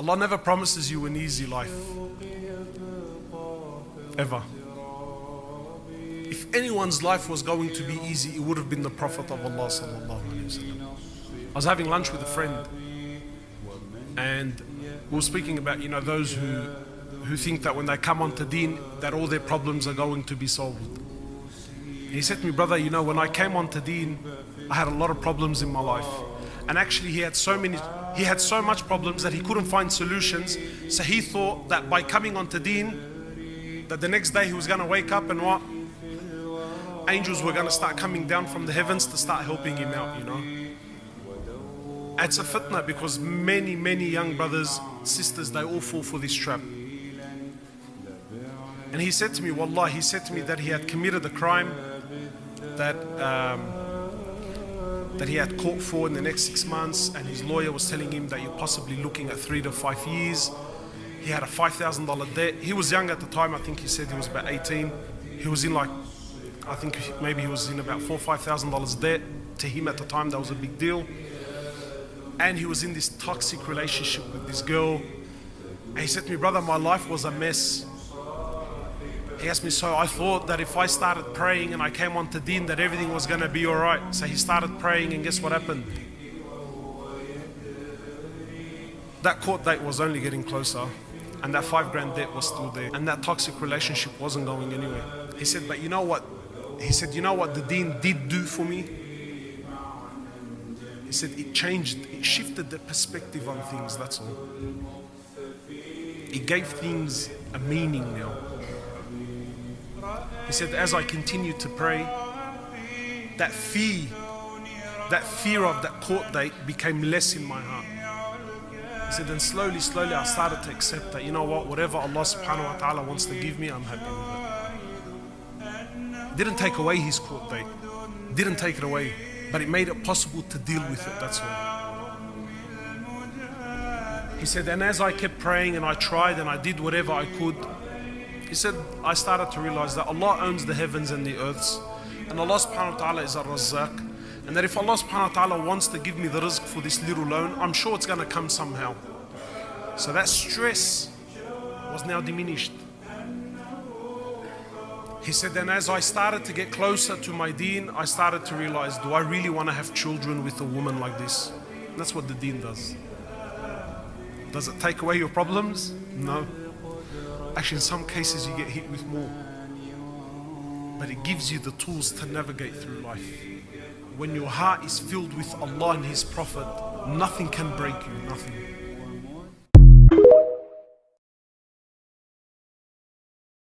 Allah never promises you an easy life. Ever. If anyone's life was going to be easy, it would have been the Prophet of Allah sallallahu alaihi wasallam. I was having lunch with a friend, and we were speaking about, those who think that when they come onto Deen, that all their problems are going to be solved. And he said to me, brother, when I came onto Deen, I had a lot of problems in my life. And actually he had so much problems that he couldn't find solutions. So he thought that by coming onto Deen, that the next day he was going to wake up and what? Angels were going to start coming down from the heavens to start helping him out, It's a fitna because many, many young brothers, sisters, they all fall for this trap. And he said to me, wallah, he said to me that he had committed a crime that he had caught for in the next 6 months, and his lawyer was telling him that you're possibly looking at 3 to 5 years. He had a $5,000 debt. He was young at the time. I think he said he was about 18. He was in I think maybe he was in about $4,000 or $5,000 debt. To him at the time, that was a big deal. And he was in this toxic relationship with this girl. And he said to me, brother, my life was a mess. He asked me, so I thought that if I started praying and I came onto Deen, that everything was going to be all right. So he started praying, and guess what happened? That court date was only getting closer, and that $5,000 debt was still there, and that toxic relationship wasn't going anywhere. He said, but you know what? He said, you know what the Deen did do for me? He said, it shifted the perspective on things, that's all. It gave things a meaning now. He said, as I continued to pray, that fear of that court date became less in my heart. He said, and slowly I started to accept that, whatever Allah subhanahu wa ta'ala wants to give me, I'm happy with it. Didn't take away his court date, didn't take it away, but it made it possible to deal with it, that's all. He said, and as I kept praying and I tried and I did whatever I could, he said, I started to realize that Allah owns the heavens and the earths, and Allah subhanahu wa ta'ala is Ar-Razzaq, and that if Allah subhanahu wa ta'ala wants to give me the rizq for this little loan, I'm sure it's going to come somehow. So that stress was now diminished. He said, then as I started to get closer to my Deen, I started to realize, do I really want to have children with a woman like this? And that's what the Deen does. Does it take away your problems? No. Actually, in some cases you get hit with more. But it gives you the tools to navigate through life. When your heart is filled with Allah and His Prophet, nothing can break you, nothing.